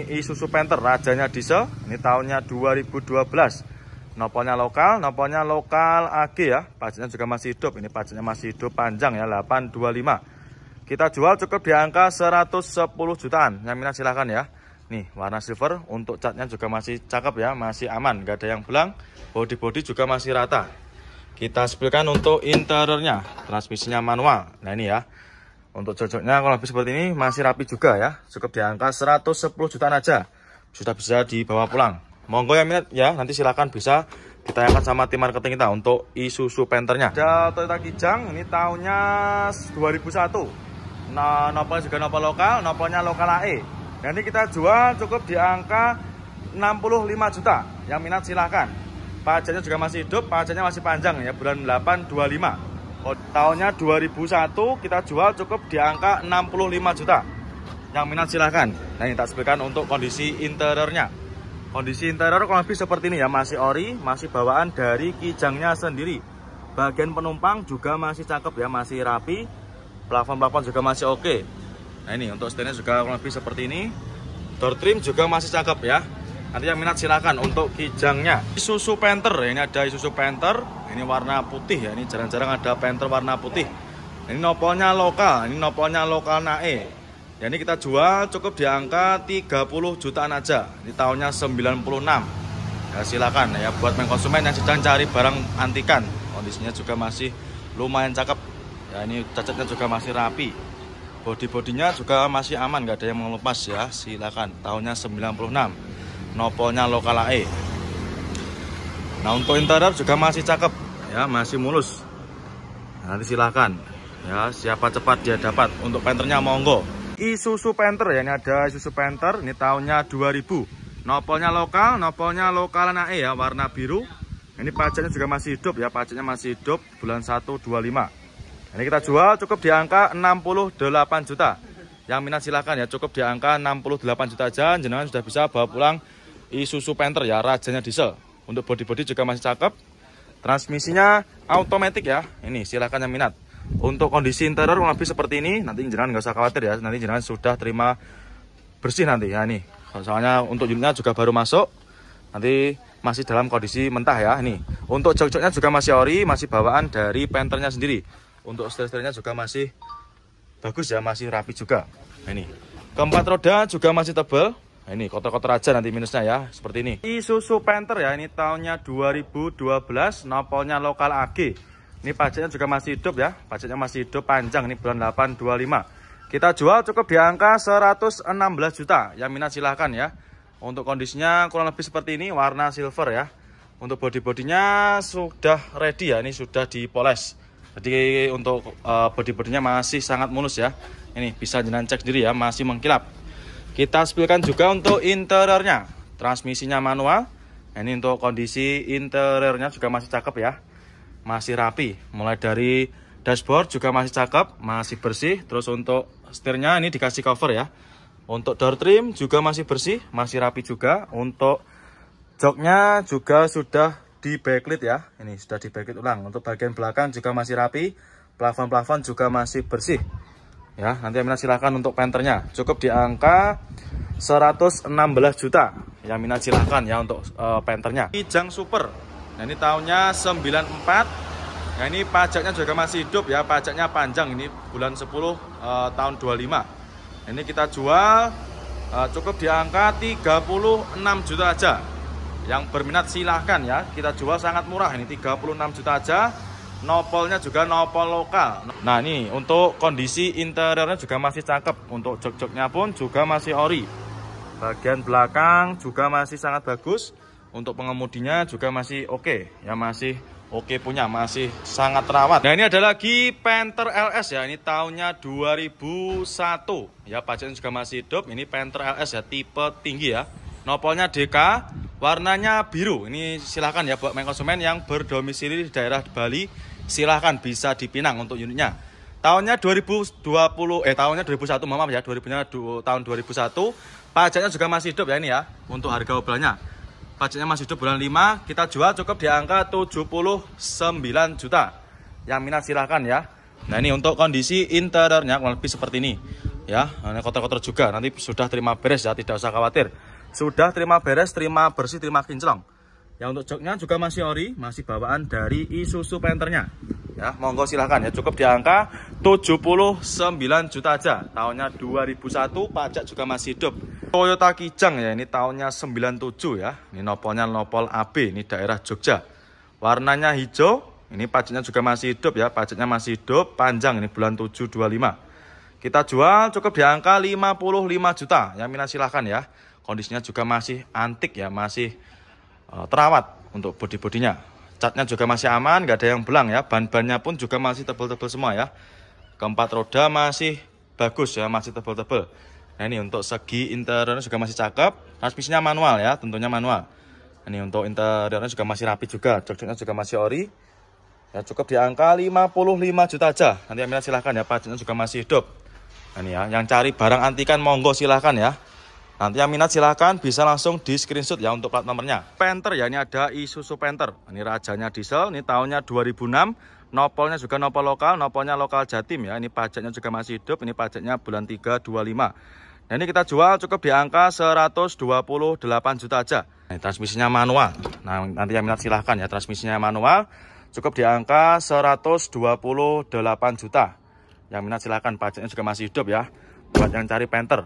Isuzu Panther rajanya diesel. Ini tahunnya 2012. Nopolnya lokal AG ya. Pajaknya juga masih hidup. Ini pajaknya masih hidup panjang ya, 825. Kita jual cukup di angka 110 jutaan. Yang minat silahkan ya. Nih warna silver, untuk catnya juga masih cakep ya, masih aman, gak ada yang belang. Bodi juga masih rata. Kita spilkan untuk interiornya, transmisinya manual. Nah ini ya, untuk cocoknya kalau lebih seperti ini masih rapi juga ya. Cukup di angka 110 jutaan aja, sudah bisa dibawa pulang. Monggo yang minat ya, nanti silahkan bisa ditayangkan sama tim marketing kita untuk Isuzu Panther-nya. Ada Toyota Kijang, ini tahunnya 2001. Nah, nopolnya juga nopol lokal, nopolnya lokal AE. Nanti kita jual cukup di angka 65 juta. Yang minat silahkan. Pajaknya juga masih hidup, pajaknya masih panjang ya, bulan 8 25. Tahunnya 2001, kita jual cukup di angka 65 juta. Yang minat silahkan. Nah ini tak sebutkan untuk kondisi interiornya. Kondisi interior kurang lebih seperti ini ya, masih ori, masih bawaan dari Kijangnya sendiri. Bagian penumpang juga masih cakep ya, masih rapi. Plafon juga masih oke. Nah ini untuk setirnya juga kurang lebih seperti ini. Door trim juga masih cakep ya. Nanti yang minat silahkan untuk Kijangnya. Isuzu Panther, ini ada Isuzu Panther. Ini warna putih ya, ini jarang-jarang ada Panther warna putih. Ini nopolnya lokal, NAE. Ya, ini kita jual cukup di angka 30 jutaan aja. Ini tahunnya 96. Ya silakan ya buat konsumen yang sedang cari barang antikan. Kondisinya juga masih lumayan cakep. Ya ini cacatnya juga masih rapi. Bodinya juga masih aman, nggak ada yang melepas ya. Silakan. Tahunnya 96. Nopolnya lokal AE. Nah untuk interior juga masih cakep ya, masih mulus. Nah, nanti silakan ya, siapa cepat dia dapat. Untuk Panther-nya monggo. Isuzu Panther ya, ini ada Isuzu Panther. Ini tahunnya 2000. Nopolnya lokal AE ya, warna biru. Ini pajaknya juga masih hidup ya, pajaknya masih hidup, bulan 1 25. Ini kita jual cukup di angka 68 juta. Yang minat silahkan ya, cukup di angka 68 juta aja. Jenengan sudah bisa bawa pulang Isuzu Panther ya, rajanya diesel. Untuk bodi juga masih cakep. Transmisinya automatic ya. Ini silahkan yang minat. Untuk kondisi interior lebih seperti ini. Nanti jenengan nggak usah khawatir ya. Nanti jenengan sudah terima bersih nanti ya. Nih soalnya untuk unitnya juga baru masuk. Nanti masih dalam kondisi mentah ya. Ini untuk jok-joknya juga masih ori, masih bawaan dari Panther-nya sendiri. Untuk setir-setirnya juga masih bagus ya, masih rapi juga. Nah, ini keempat roda juga masih tebal. Nah, ini kotor-kotor aja nanti minusnya ya, seperti ini. Isuzu Panther ya, ini tahunnya 2012, nopolnya lokal AG. Ini pajaknya juga masih hidup ya, pajaknya masih hidup panjang, ini bulan 8 25. Kita jual cukup di angka 116 juta. Yang minat silahkan ya. Untuk kondisinya kurang lebih seperti ini, warna silver ya. Untuk bodinya sudah ready ya, ini sudah dipoles. Jadi untuk bodinya masih sangat mulus ya. Ini bisa jenengan cek sendiri ya, masih mengkilap. Kita spilkan juga untuk interiornya. Transmisinya manual. Ini untuk kondisi interiornya juga masih cakep ya. Masih rapi. Mulai dari dashboard juga masih cakep, masih bersih. Terus untuk setirnya ini dikasih cover ya. Untuk door trim juga masih bersih, masih rapi juga. Untuk joknya juga sudah di backlit ya, ini sudah di backlit ulang. Untuk bagian belakang juga masih rapi, plafon juga masih bersih ya. Nanti minat silahkan untuk Panther-nya, cukup di angka 116 juta. Yang minat silahkan ya untuk Panther-nya. Kijang Super, nah ini tahunnya 94. Nah ini pajaknya juga masih hidup ya, pajaknya panjang, ini bulan 10 tahun 25. Ini kita jual cukup di angka 36 juta aja. Yang berminat silahkan ya, kita jual sangat murah, ini 36 juta aja. Nopolnya juga nopol lokal. Nah ini untuk kondisi interiornya juga masih cakep. Untuk jok-joknya pun juga masih ori. Bagian belakang juga masih sangat bagus. Untuk pengemudinya juga masih oke ya, masih oke punya, masih sangat terawat. Nah ini ada lagi Panther LS ya, ini tahunnya 2001 ya, pajaknya juga masih hidup. Ini Panther LS ya, tipe tinggi ya. Nopolnya DK, warnanya biru. Ini silahkan ya buat konsumen yang berdomisili di daerah Bali, silahkan bisa dipinang untuk unitnya. Tahunnya 2021, maaf ya, 2000-nya tahun 2001. Pajaknya juga masih hidup ya ini ya. Untuk harga obrolannya, pajaknya masih hidup bulan 5. Kita jual cukup di angka 79 juta. Yang minat silahkan ya. Nah ini untuk kondisi interiornya kurang lebih seperti ini. ya. Ini kotor-kotor juga. Nanti sudah terima beres ya, tidak usah khawatir. Sudah terima beres, terima bersih, terima kinclong. Yang untuk joknya juga masih ori, masih bawaan dari Isuzu Panther-nya. Ya, monggo silahkan ya, cukup di angka 79 juta aja. Tahunnya 2001, pajak juga masih hidup. Toyota Kijang ya, ini tahunnya 97 ya. Ini nopolnya nopol AB, ini daerah Jogja. Warnanya hijau, ini pajaknya juga masih hidup ya, pajaknya masih hidup, panjang ini bulan 7 25. Kita jual cukup di angka 55 juta. Yang minat silahkan ya. Kondisinya juga masih antik ya, masih terawat untuk bodi-bodinya. Catnya juga masih aman, nggak ada yang belang ya. Ban-bannya pun juga masih tebal-tebal semua ya. Keempat roda masih bagus ya, masih tebal-tebal. Nah ini untuk segi interiornya juga masih cakep. Transmisinya manual ya, tentunya manual. Ini untuk interiornya juga masih rapi juga. Jok-joknya juga masih ori. Ya cukup di angka 55 juta aja. Nanti yang minat silahkan ya, pajaknya juga masih hidup. Nah ini ya, yang cari barang antikan monggo silahkan ya. Nanti yang minat silahkan bisa langsung di screenshot ya untuk plat nomornya. Panther ya, ini ada Isuzu Panther. Ini rajanya diesel, ini tahunnya 2006. Nopolnya juga nopol lokal, nopolnya lokal Jatim ya. Ini pajaknya juga masih hidup, ini pajaknya bulan 3 25. Nah ini kita jual cukup di angka 128 juta aja. Ini transmisinya manual. Nah nanti yang minat silahkan ya, transmisinya manual. Cukup di angka 128 juta. Yang minat silahkan, pajaknya juga masih hidup ya. Buat yang cari Panther.